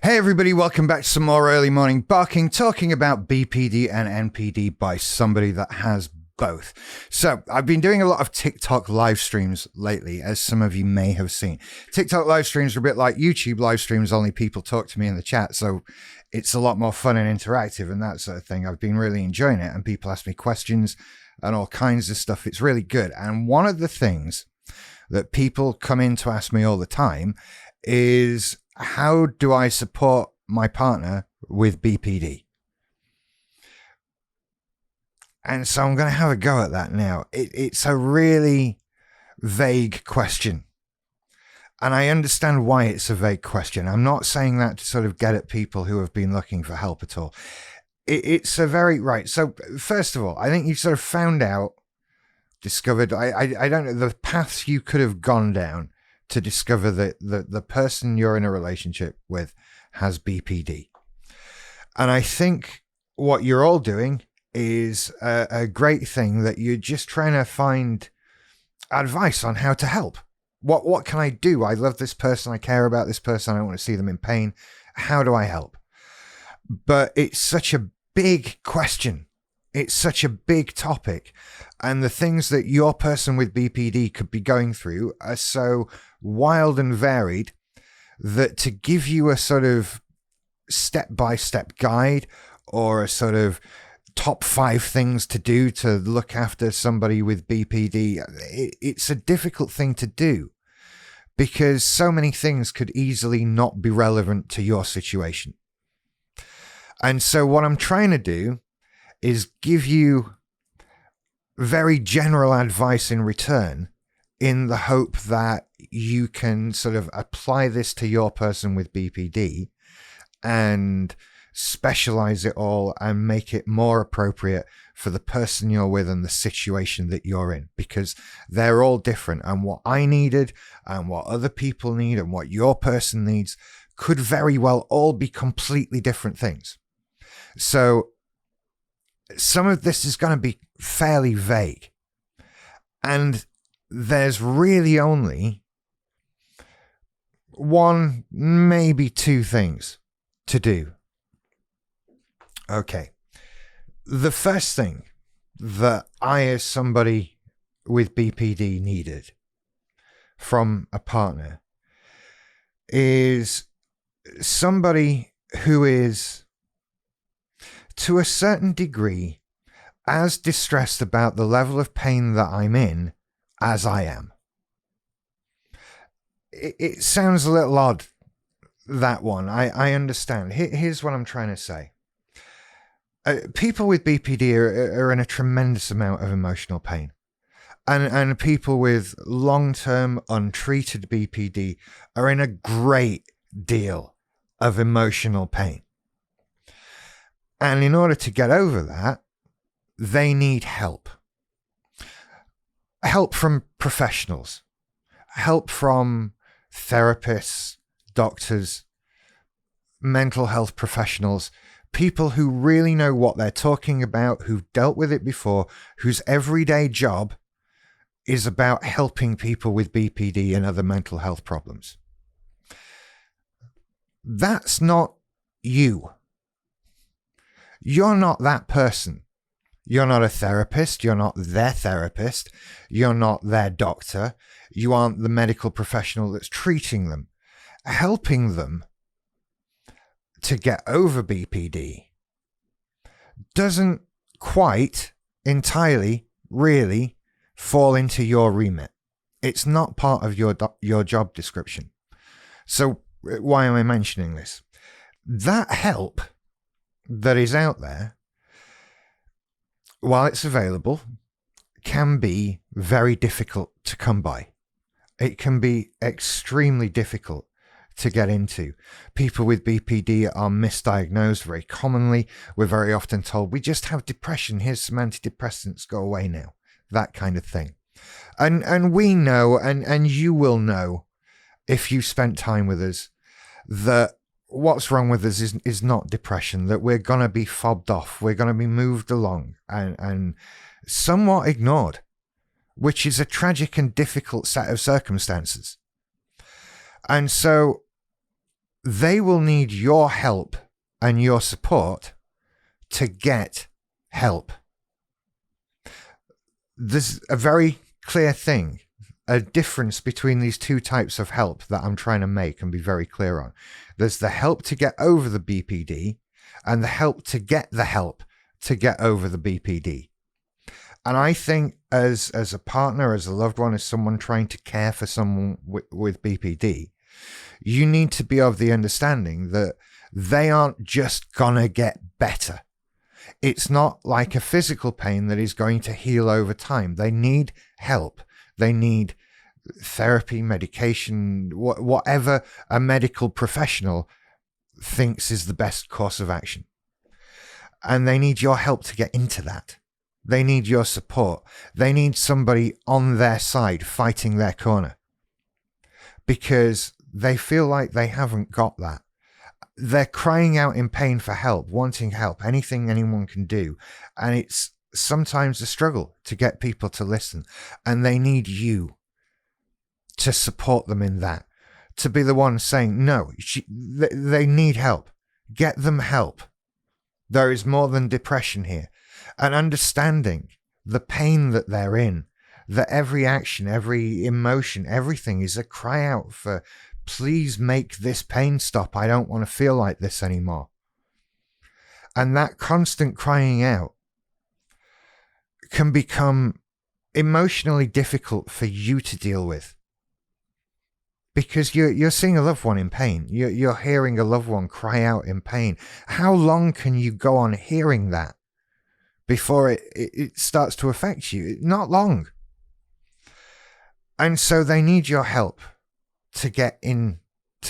Hey everybody, welcome back to some more early morning barking, talking about BPD and NPD by somebody that has both. So I've been doing a lot of TikTok live streams lately, as some of you may have seen. TikTok live streams are a bit like YouTube live streams, only people talk to me in the chat. So it's a lot more fun and interactive and that sort of thing. I've been really enjoying it, and people ask me questions and all kinds of stuff. It's really good. And one of the things that people come in to ask me all the time is, how do I support my partner with BPD? And so I'm going to have a go at that now. It's a really vague question. And I understand why it's a vague question. I'm not saying that to sort of get at people who have been looking for help at all. It's a very, right. So first of all, I think you've sort of discovered, I don't know, the paths you could have gone down to discover that the person you're in a relationship with has BPD. And I think what you're all doing is a great thing, that you're just trying to find advice on how to help. What can I do? I love this person. I care about this person. I don't want to see them in pain. How do I help? But it's such a big question. It's such a big topic. And the things that your person with BPD could be going through are so wild and varied that to give you a sort of step-by-step guide or a sort of top 5 things to do to look after somebody with BPD, it's a difficult thing to do, because so many things could easily not be relevant to your situation. And so what I'm trying to do is give you very general advice in return, in the hope that you can sort of apply this to your person with BPD and specialize it all and make it more appropriate for the person you're with and the situation that you're in, because they're all different. And what I needed and what other people need and what your person needs could very well all be completely different things. So some of this is going to be fairly vague, and there's really only one, maybe 2 things to do. Okay. The first thing that I, as somebody with BPD, needed from a partner is somebody who is, to a certain degree, as distressed about the level of pain that I'm in as I am. It sounds a little odd, that one. I understand. Here's what I'm trying to say. People with BPD are in a tremendous amount of emotional pain. And people with long-term untreated BPD are in a great deal of emotional pain. And in order to get over that, they need help. Help from professionals. Help from therapists, doctors, mental health professionals, people who really know what they're talking about, who've dealt with it before, whose everyday job is about helping people with BPD and other mental health problems. That's not you. You're not that person. You're not a therapist. You're not their therapist. You're not their doctor. You aren't the medical professional that's treating them. Helping them to get over BPD doesn't quite entirely really fall into your remit. It's not part of your job description. So why am I mentioning this? That help that is out there, while it's available, can be very difficult to come by. It can be extremely difficult to get into. People with BPD are misdiagnosed very commonly. We're very often told, we just have depression, here's some antidepressants, go away now. That kind of thing. And we know, and you will know, if you spent time with us, that what's wrong with us is not depression, that we're going to be fobbed off, we're going to be moved along and somewhat ignored, which is a tragic and difficult set of circumstances. And so they will need your help and your support to get help. There's a very clear thing, a difference between these two types of help that I'm trying to make and be very clear on. There's the help to get over the BPD and the help to get the help to get over the BPD. And I think as a partner, as a loved one, as someone trying to care for someone with BPD, you need to be of the understanding that they aren't just gonna get better. It's not like a physical pain that is going to heal over time. They need help. They need therapy, medication, whatever a medical professional thinks is the best course of action. And they need your help to get into that. They need your support. They need somebody on their side fighting their corner because they feel like they haven't got that. They're crying out in pain for help, wanting help, anything anyone can do. And it's sometimes a struggle to get people to listen. And they need you to support them in that, to be the one saying, no, they need help. Get them help. There is more than depression here. And understanding the pain that they're in, that every action, every emotion, everything is a cry out for, please make this pain stop. I don't want to feel like this anymore. And that constant crying out can become emotionally difficult for you to deal with. Because you're seeing a loved one in pain. You're hearing a loved one cry out in pain. How long can you go on hearing that before it starts to affect you? Not long. And so they need your help to get into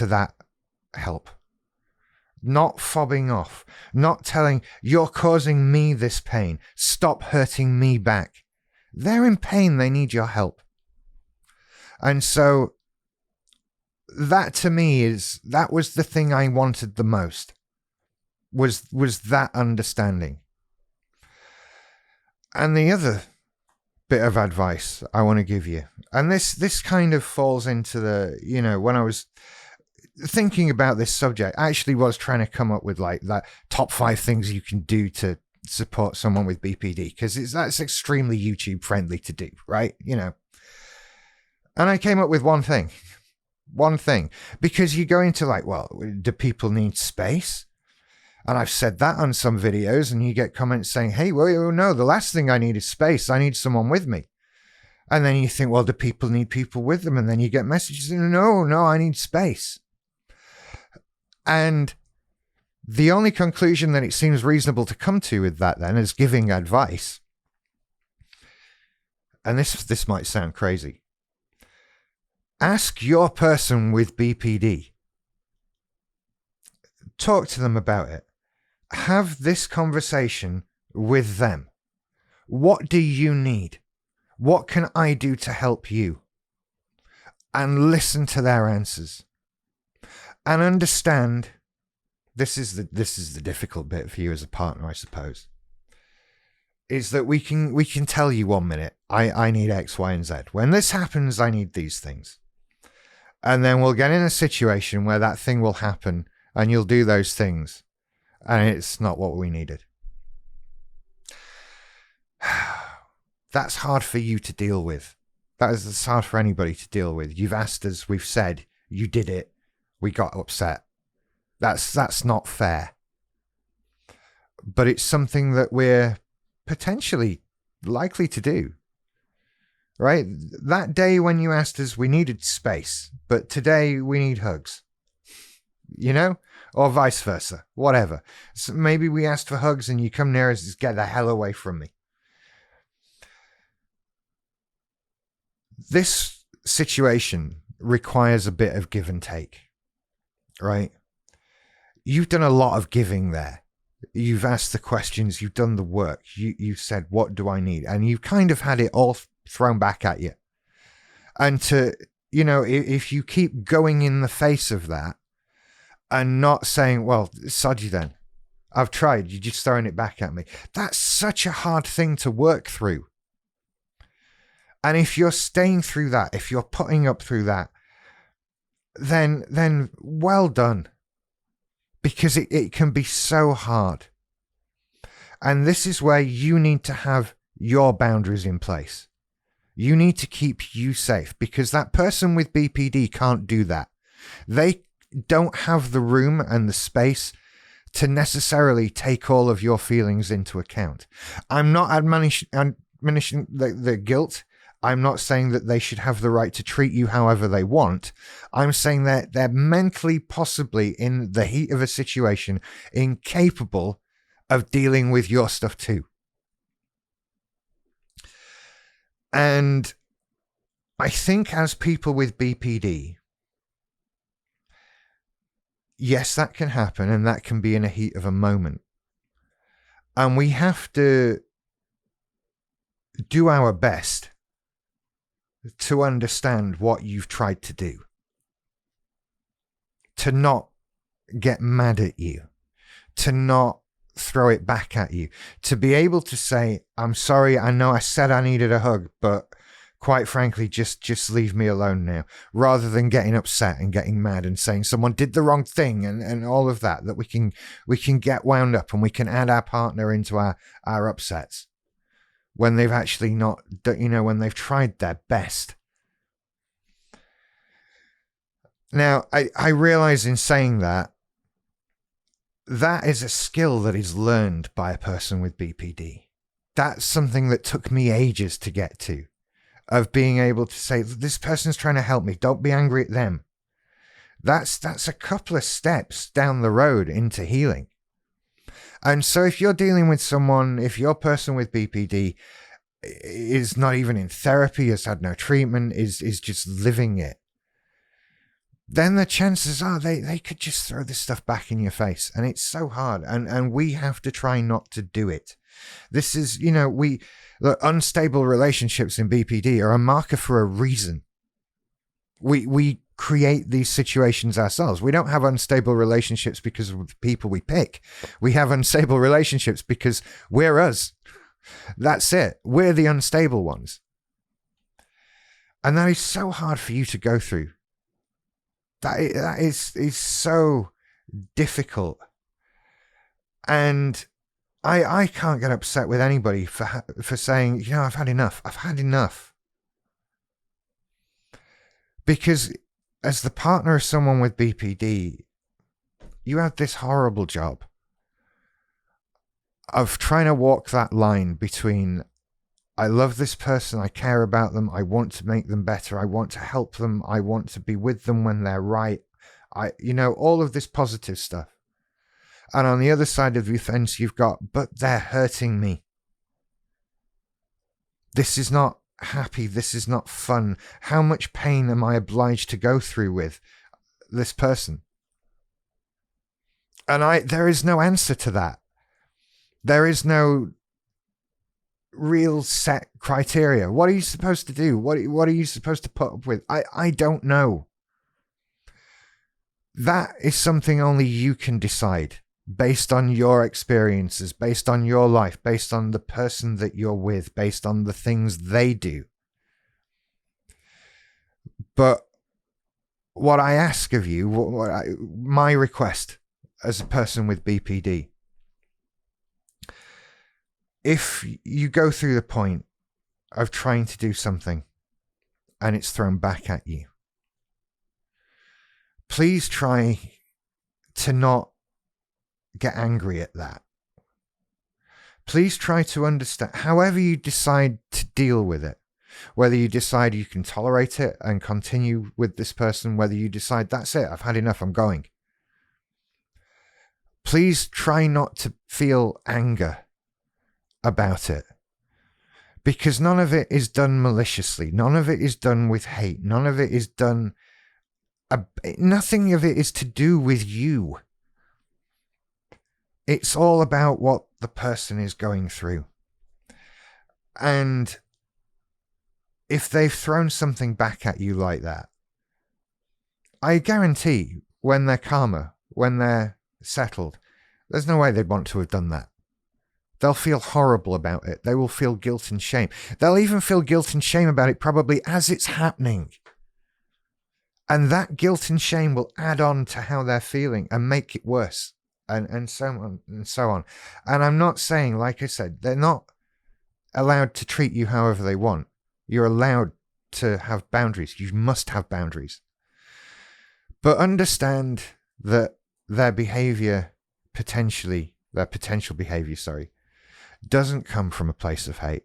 that help. Not fobbing off. Not telling, you're causing me this pain. Stop hurting me back. They're in pain. They need your help. And so that to me that was the thing I wanted the most, was that understanding. And the other bit of advice I want to give you, and this kind of falls into the, when I was thinking about this subject, I actually was trying to come up with like that top 5 things you can do to support someone with BPD, because that's extremely YouTube friendly to do, right? And I came up with one thing, because you go into like, well, do people need space? And I've said that on some videos, and you get comments saying, hey, well, no, the last thing I need is space. I need someone with me. And then you think, well, do people need people with them? And then you get messages, no, I need space. And the only conclusion that it seems reasonable to come to with that then is giving advice. And this might sound crazy. Ask your person with BPD. Talk to them about it. Have this conversation with them. What do you need? What can I do to help you? And listen to their answers. And understand, this is the difficult bit for you as a partner, I suppose, is that we can tell you 1 minute, I need X, Y, and Z. When this happens, I need these things. And then we'll get in a situation where that thing will happen and you'll do those things. And it's not what we needed. That's hard for you to deal with. That's hard for anybody to deal with. You've asked us, we've said, you did it, we got upset. That's not fair. But it's something that we're potentially likely to do. Right? That day when you asked us, we needed space, but today we need hugs. Or vice versa, whatever. So maybe we asked for hugs and you come near us, just get the hell away from me. This situation requires a bit of give and take, right? You've done a lot of giving there. You've asked the questions, you've done the work, you've said, what do I need? And you've kind of had it all thrown back at you. And if you keep going in the face of that, and not saying, well, sod you then. I've tried. You're just throwing it back at me. That's such a hard thing to work through. And if you're staying through that, if you're putting up through that, then well done. because it can be so hard. And this is where you need to have your boundaries in place. You need to keep you safe, because that person with BPD can't do that. They don't have the room and the space to necessarily take all of your feelings into account. I'm not admonishing the guilt. I'm not saying that they should have the right to treat you however they want. I'm saying that they're mentally, possibly in the heat of a situation, incapable of dealing with your stuff too. And I think as people with BPD, yes, that can happen, and that can be in a heat of a moment. And we have to do our best to understand what you've tried to do, to not get mad at you, to not throw it back at you, to be able to say, I'm sorry, I know I said I needed a hug, but quite frankly, just leave me alone now, rather than getting upset and getting mad and saying someone did the wrong thing and all of that we can get wound up, and we can add our partner into our upsets when they've actually not, when they've tried their best. Now, I realize in saying that is a skill that is learned by a person with BPD. That's something that took me ages to get to, of being able to say, this person's trying to help me, don't be angry at them. That's a couple of steps down the road into healing. And so if you're dealing with someone, if your person with BPD is not even in therapy, has had no treatment, is just living it, then the chances are they could just throw this stuff back in your face. And it's so hard. And we have to try not to do it. This is, the unstable relationships in BPD are a marker for a reason. We create these situations ourselves. We don't have unstable relationships because of the people we pick. We have unstable relationships because we're us. That's it. We're the unstable ones. And that is so hard for you to go through. That is so difficult. And I can't get upset with anybody for saying, I've had enough. I've had enough. Because as the partner of someone with BPD, you have this horrible job of trying to walk that line between, I love this person, I care about them, I want to make them better, I want to help them, I want to be with them when they're right, all of this positive stuff. And on the other side of the fence, you've got, but they're hurting me. This is not happy, this is not fun. How much pain am I obliged to go through with this person? And there is no answer to that. There is no real set criteria. What are you supposed to do? What are you supposed to put up with? I don't know. That is something only you can decide, based on your experiences, based on your life, based on the person that you're with, based on the things they do. But what I ask of you, my request as a person with BPD, if you go through the point of trying to do something and it's thrown back at you, please try to not get angry at that. Please try to understand, however you decide to deal with it, whether you decide you can tolerate it and continue with this person, whether you decide that's it, I've had enough, I'm going. Please try not to feel anger about it, because none of it is done maliciously. None of it is done with hate. None of it is done. Nothing of it is to do with you. It's all about what the person is going through. And if they've thrown something back at you like that, I guarantee when they're calmer, when they're settled, there's no way they'd want to have done that. They'll feel horrible about it. They will feel guilt and shame. They'll even feel guilt and shame about it probably as it's happening. And that guilt and shame will add on to how they're feeling and make it worse, and so on and so on. And I'm not saying, like I said, they're not allowed to treat you however they want. You're allowed to have boundaries. You must have boundaries. But understand that their potential behavior, doesn't come from a place of hate.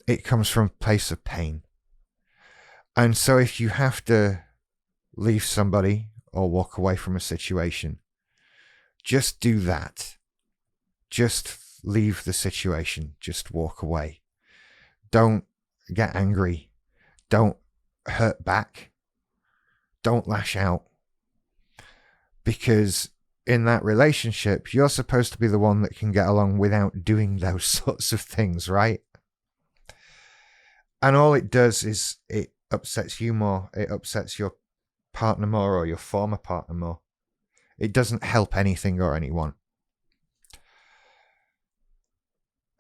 It comes from a place of pain. And so if you have to leave somebody or walk away from a situation, just do that. Just leave the situation. Just walk away. Don't get angry. Don't hurt back. Don't lash out. Because in that relationship, you're supposed to be the one that can get along without doing those sorts of things, right? And all it does is it upsets you more. It upsets your partner more, or your former partner more. It doesn't help anything or anyone.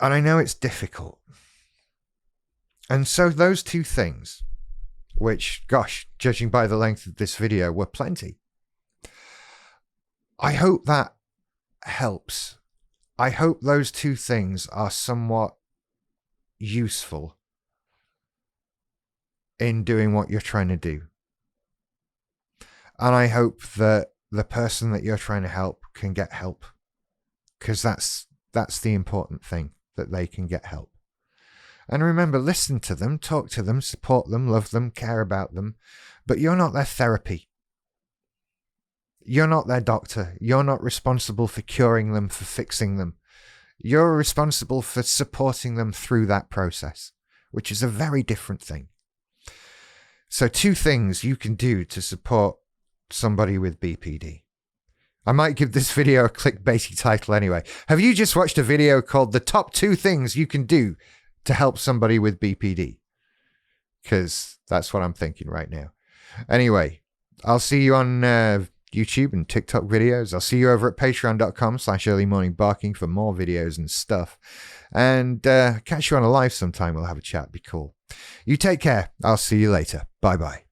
And I know it's difficult. And so those two things, which, gosh, judging by the length of this video, were plenty. I hope that helps. I hope those two things are somewhat useful in doing what you're trying to do. And I hope that the person that you're trying to help can get help. Because that's the important thing, that they can get help. And remember, listen to them, talk to them, support them, love them, care about them. But you're not their therapy. You're not their doctor. You're not responsible for curing them, for fixing them. You're responsible for supporting them through that process, which is a very different thing. So 2 things you can do to support somebody with BPD. I might give this video a clickbaity title anyway. Have you just watched a video called The Top 2 Things You Can Do to Help Somebody with BPD? Because that's what I'm thinking right now. Anyway, I'll see you on YouTube and TikTok videos. I'll see you over at patreon.com/earlymorningbarking for more videos and stuff. And catch you on a live sometime. We'll have a chat. Be cool. You take care. I'll see you later. Bye-bye.